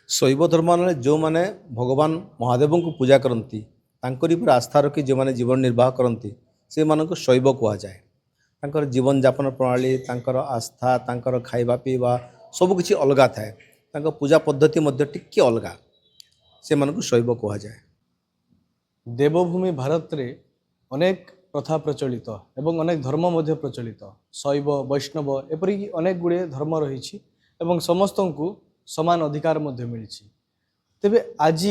शैव धर्म जो मैंने भगवान महादेव को पूजा करती पर आस्था रखी जो मैंने जीवन निर्वाह करती से मानक शैव कहुए तांकर जीवन जापन प्रणाली तांकर आस्था तांकर खाइबा पीवा सबकि अलग थाए पूजा पद्धति टिके अलग से मानक शैव कहुए। देवभूमि भारत रे अनेक प्रथा प्रचलित एवं अनेक धर्म मध्य प्रचलित शैव वैष्णव एपरिक अनेक गुड़े धर्म रही समस्त को समान अधिकार मध्य मिली। तेबे आज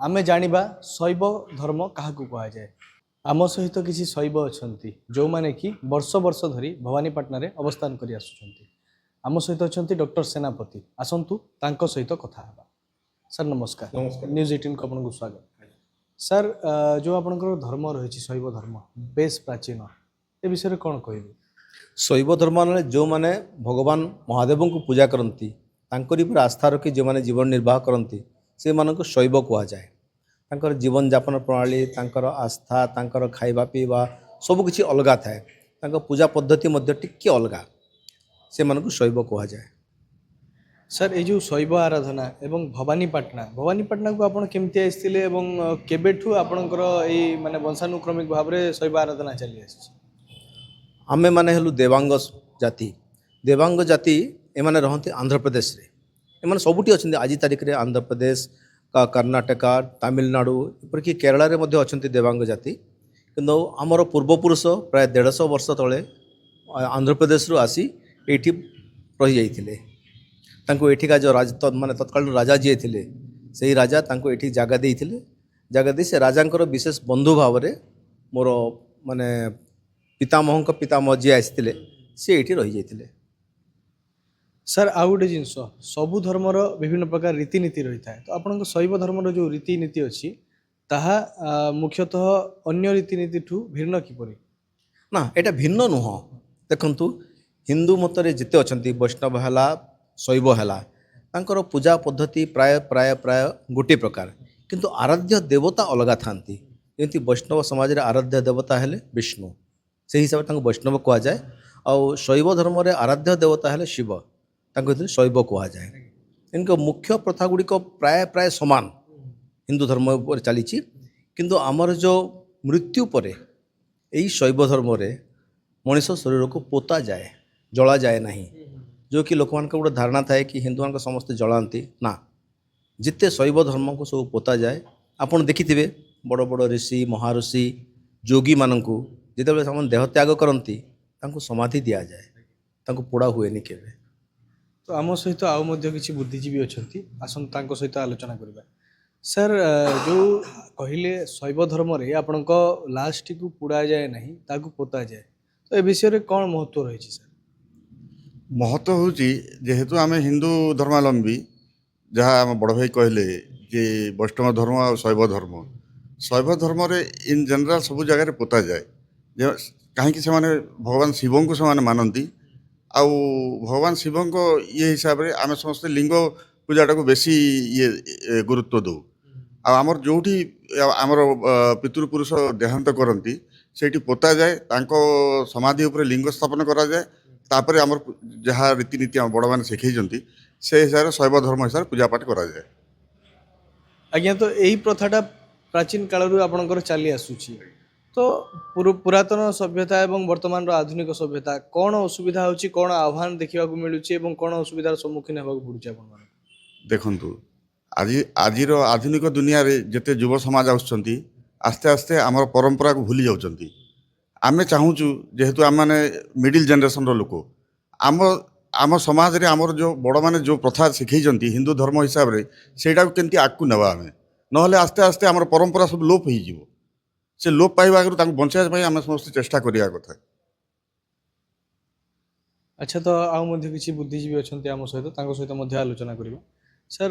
आमे जानिबा शैव धर्म क्या कहुए। आम सहित किसी शैव अच्छा जो माने कि वर्ष वर्ष धरी भवानीपाटना रे अवस्थान करि आसुछंती। आम सहित अच्छा डॉक्टर सेनापति आसंतु तांको सहित कथा हेबा। सर नमस्कार। न्यूज 18 को आपको स्वागत। सर जो आपनकर धर्म रही शैव धर्म बेस प्राचीन ए विषय कौन कह। शैव धर्म जो मैंने भगवान महादेव को पूजा करती पर आस्था रखी जो मैंने जीवन निर्वाह करती से मानक शैव कहुए। तांकर जीवन जापन प्रणाली तांकर आस्था तांकर खाइबा पीवा सबकि अलग थाए पूजा पद्धति टिके अलग से मानक शैव कहुए। सर ये जो शैव आराधना एवं भवानीपाटना को आपण केमती आसते केबेठू आपणकर ये माने वंशानुक्रमिक भाव में शैव आराधना चली आसी। आमे माने हेलु देवांग जाति एमाने रहते आंध्र प्रदेश रे एमाने सबुठी अच्छे आज तारिख रे आंध्र प्रदेश कर्नाटका तमिलनाडु एपरिक केरला रे मध्य अच्छे देवांग जाति किंतु आमर पूर्वपुरुष प्राय 150 वर्ष तले आंध्र प्रदेश रु आसी एठी रही जाइथिले। तांको एठिका जो माने तत्कालीन राजा जी थे से राजा तांको एठी जगह देइथिले। जगह दे से राजांकर विशेष बंधु भाव में मोर माने पितामह पितामह जी आसते सी एठी रही जाइथिले। सर आउ गोटे जिनस सबु धर्मर विभिन्न प्रकार रीतिनीति रही है तो आपन शैव धर्मर जो रीतिनीति अच्छी ताहा मुख्यतः अन्य रीतिनीति ठू भिन्न किपरि ना एटा भिन्न नुह। देखंतु हिंदू मतरे जिते अच्छी वैष्णव है शैव है तांकर पूजा पद्धति प्राय प्राय प्राय गोटे प्रकार किंतु आराध्य देवता अलग थांती। जमी वैष्णव समाज रे आराध्य देवता है विष्णु से हिसाब से वैष्णव कहुए और शैव धर्म रे आराध्य देवता है शिव शैव कहुए। इनका मुख्य प्रथा गुड़िक प्राय प्राय समान हिंदू धर्म पर चली किंतु आमर जो मृत्यु पर यही शैव धर्म रे मनीष शरीर को पोता जाए जला जाए नहीं जो कि लोक मान गोटे धारणा थाए कि हिंदू मान समस्ते जलांती ना जिते शैव धर्म को सब पोता जाए। आपड़ देखिथे बड़ बड़ ऋषि महाऋषि जोगी मानू जिते से देह त्याग करती समाधि दि जाए पोड़ा हुए केवे। तो आम सहित आउ मध्य किसी बुद्धिजीवी अच्छा आसता सहित आलोचना करवा। सर जो कहले शैव धर्म रे आपण लास्ट को पोड़ा जाए नहीं ताकू पोता जाए तो ए विषय रे कौन महत्व रही। सर महत्व हूँ जेहेतु आम हिंदू धर्मावलम्बी जहाँ आम बड़ भाई कहले कि वैष्णव धर्म और शैव धर्म रे इन जनरल सब जगह पोता जाए कहीं से भगवान शिव को से मानती आउ भगवान शिव ये हिसाब रे आम समस्त लिंग पूजाटा को बेसी ये गुरुत्व दो आमर जो आमर पितृपुरुष देहांत करती से पोता जाए समाधि उपर लिंग स्थापन करा जाए तापर आमर जहाँ रीतिनीति आम बड़ मैंने शिखई से हिसाब से शैव धर्म हिसाब से पूजापाठ करा जाए। आज्ञा तो यही प्रथाटा प्राचीन काल आपणकर चली आसूची तो पुरातन सभ्यता एवं वर्तमान आधुनिक सभ्यता कौन असुविधा होची कौन आह्वान देखा मिलूची एवं कौन असुविधार सम्मुखीन होगा पड़ुची आपन देखंतु आज आधुनिक दुनिया रे जिते युव समाज आसुचंती आस्ते आस्ते आमर परंपरा को भूली जाउचंती। आमे चाहूचु जेहेतु आम माने मिडिल जनरेशन रो लोक आम आम समाज रे आमर जो बड़ माने जो प्रथा शिखई हिंदू धर्म हिसाब रे सेटा को केंती आगु नेबा आमे नहले आस्ते आस्ते आमर परंपरा सब लोप हो जीवो से लोप पाइबा आगु बचाई आम समस्त चेष्टा करिया कथा। अच्छा तो आउ मध्य किसी बुद्धिजीवी अच्छा आम सहित आलोचना करवा। सर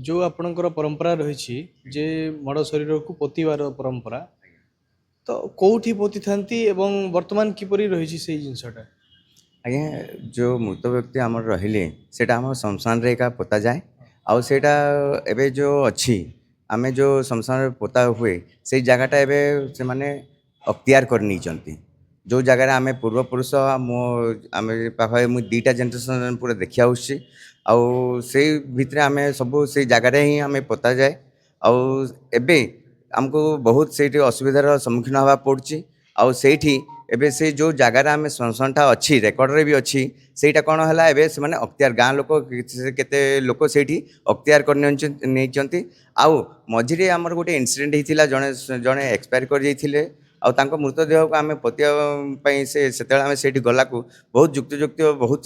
जो आपणकर परंपरा रही जे मड़ शरीर को पोतीबार परंपरा तो कौटी पोती थांती एवं वर्तमान किपरि रही से जिनसटा आज्ञा जो मृत व्यक्ति आम रहिले सेटा आम शमशान रे का पोता जाए आउ सेटा एबे जो अच्छी आमे जो शमशान रे पोता हुए से जगहटा एबे से माने अख्तियार कर नहीं चंती जो जगार आम पूर्वपुरुष मो आम पाखे मुझे 2टा जेनेरेशन पूरा देखी आसुच्छी आउ से भितर आम सब से जगार ही आम पोता जाए आउ एबे आमको बहुत से असुविधार सम्मुखीन हवा पड़ी आउ से एबे से जो जगार आम श्मशानटा अच्छी रेकर्ड भी अच्छी सेटा कौन है एबे से माने अख्तियार गाँ लोक केते लोक से अख्तियार कर आउ मझिरे आमर गोटे इनसीडेंट होता जड़े जड़े एक्सपायर कर जाइए आउ तांको मृतदेह को आम पोतिया से आम से गला को बहुत जुक्त बहुत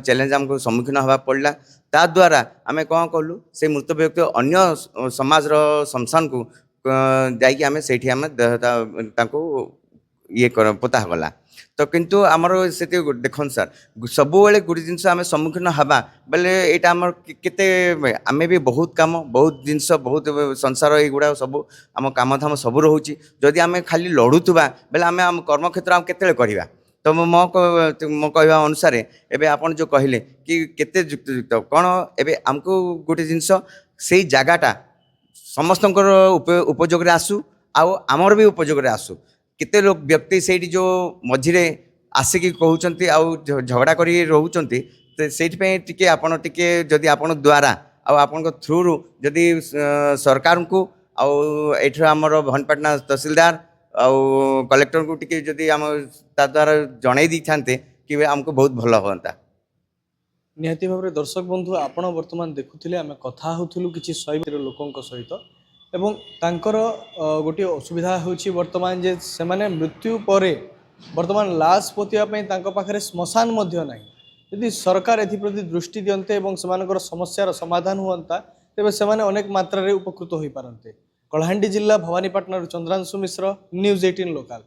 चैलेंज आमको सम्मुखीन हवा पड़ा ता द्वारा आम कौन कलु से मृत व्यक्ति अन्य समाज शमशान को जाकि आम से ये पोता गला तो किंतु आमर से देखन सर सबुबले गोटे जिनस आम सम्मुखीन हवा बेले यहाँ आम केते आम भी बहुत काम बहुत जिनस बहुत संसार युवा सब आम काम धाम सब रोचे जदि आम खाली लड़ुवा बेले आम कर्मक्षेत्र आम केते करवा तो मो कहवा अनुसार एबे आपन जो कहले कि केते जुक्त कौन एबे आमको गोटे जिनस से जगाटा समस्त उपयोग आसू आमर भी उपयोग आसू केते लोग व्यक्ति से जो मझिरे आसिक कहते झगड़ा कर रोचते तो से आपड़ टे जदि आपण द्वारा आपण थ्रु जदि सरकार को आमर भनपाटना तहसीलदार आउ कलेक्टर को टिके जदि आम ता द्वारा जन दी था कि आमको बहुत भल हाँ निहाती भाव में दर्शक बंधु आपण वर्तमान देखुले आम कथा होलु कि शैव लोकों सहित एवं तांकर गोटे असुविधा होची वर्तमान जे से माने मृत्यु पर वर्तमान लाश पोतियापी पाखे श्मशान ना यदि सरकार एप्रति दृष्टि दियंते एवं सेमानकर समस्यार समाधान हुअंता तेबे सेमाने अनेक मात्रा रे उपकृत होई पारंते। कलाहांडी जिला भवानीपाटना चंद्रांशु मिश्र, न्यूज़ 18 लोकल।